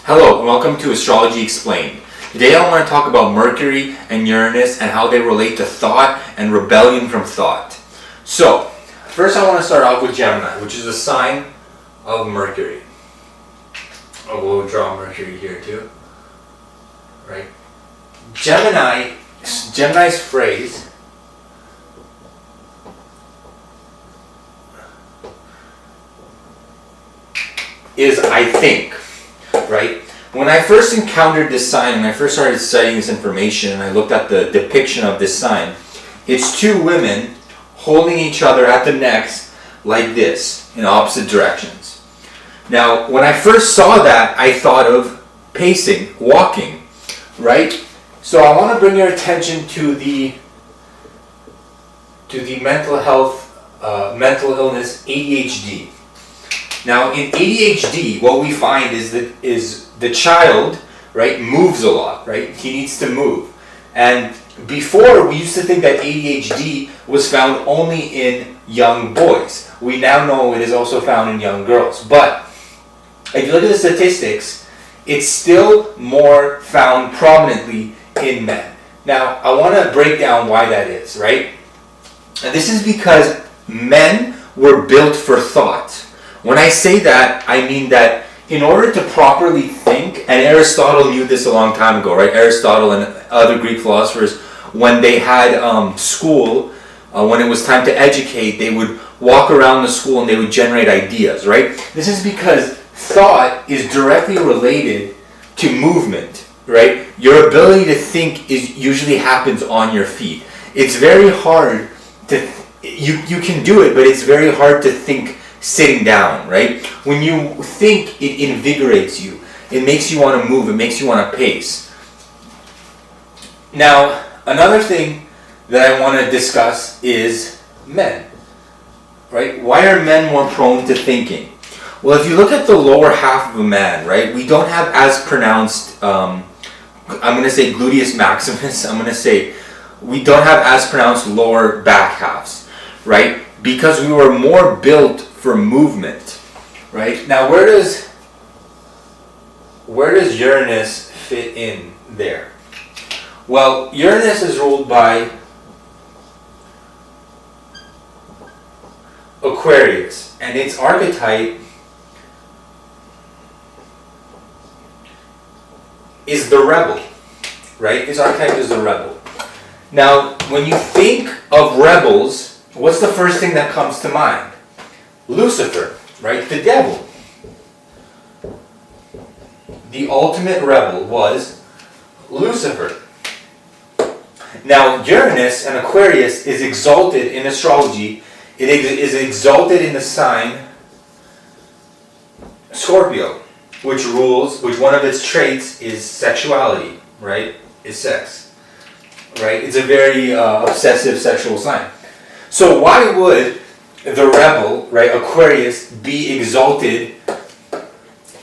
Hello and welcome to Astrology Explained. Today I want to talk about Mercury and Uranus and how they relate to thought and rebellion from thought. So, first I want to start off with Gemini, which is a sign of Mercury. Oh, we'll draw Mercury here too. Right? Gemini's phrase is I think. Right? When I first encountered this sign and I first started studying this information and I looked at the depiction of this sign, it's two women holding each other at the necks like this in opposite directions. Now, when I first saw that, I thought of pacing, walking, right? So I want to bring your attention to the mental illness ADHD. Now, in ADHD, what we find is the child, right, moves a lot, right? He needs to move. And before, we used to think that ADHD was found only in young boys. We now know it is also found in young girls. But if you look at the statistics, it's still more found prominently in men. Now, I want to break down why that is, right? And this is because men were built for thought. When I say that, I mean that in order to properly think, and Aristotle knew this a long time ago, right? Aristotle and other Greek philosophers, when they had school, when it was time to educate, they would walk around the school and they would generate ideas, right? This is because thought is directly related to movement, right? Your ability to think usually happens on your feet. It's very hard to, you can do it, but it's very hard to think sitting down, right? When you think, it invigorates you. It makes you want to move. It makes you want to pace. Now, another thing that I want to discuss is men, right? Why are men more prone to thinking? Well, if you look at the lower half of a man, right, we don't have as pronounced, I'm going to say gluteus maximus, we don't have as pronounced lower back halves, right? Because we were more built for movement, right? Now, where does Uranus fit in there? Well, Uranus is ruled by Aquarius, and its archetype is the rebel, right? Its archetype is the rebel. Now, when you think of rebels, what's the first thing that comes to mind? Lucifer, right? The devil. The ultimate rebel was Lucifer. Now, Uranus and Aquarius is exalted in astrology. It is exalted in the sign Scorpio, which one of its traits is sexuality, right? Is sex, right? It's a very obsessive sexual sign. So why would the rebel, right, Aquarius, be exalted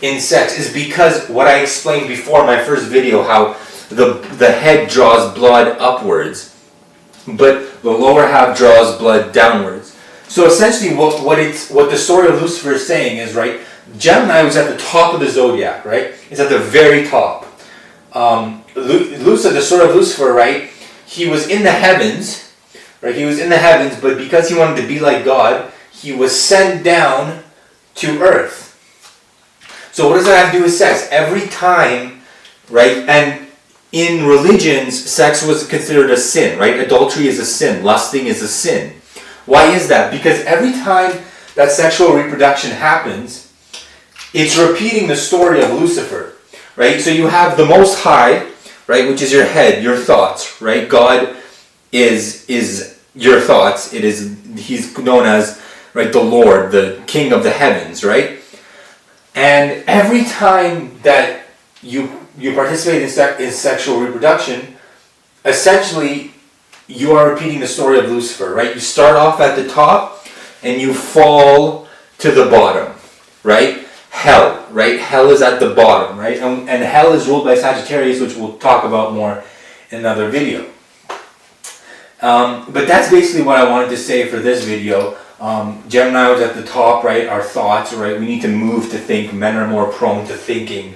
in sex? Is because what I explained before in my first video, how the head draws blood upwards, but the lower half draws blood downwards. So essentially what the story of Lucifer is saying is, right, Gemini was at the top of the zodiac, right? It's at the very top. The story of Lucifer, right, he was in the heavens, right? He was in the heavens, but because he wanted to be like God, he was sent down to earth. So what does that have to do with sex? Every time, right? And in religions, sex was considered a sin, right? Adultery is a sin. Lusting is a sin. Why is that? Because every time that sexual reproduction happens, it's repeating the story of Lucifer, right? So you have the Most High, right, which is your head, your thoughts, right? God is your thoughts. He's known as, right, the Lord, the King of the heavens, right? And every time that you participate in sexual reproduction, essentially you are repeating the story of Lucifer, right? You start off at the top and you fall to the bottom, right? Hell, right? Hell is at the bottom, right? And hell is ruled by Sagittarius, which we'll talk about more in another video. But that's basically what I wanted to say for this video. Gemini was at the top, right? Our thoughts, right? We need to move to think. Men are more prone to thinking.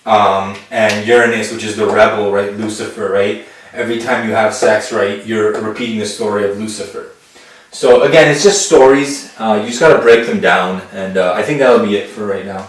and Uranus, which is the rebel, right? Lucifer, right? Every time you have sex, right, you're repeating the story of Lucifer. So again, it's just stories. You just got to break them down, and I think that'll be it for right now.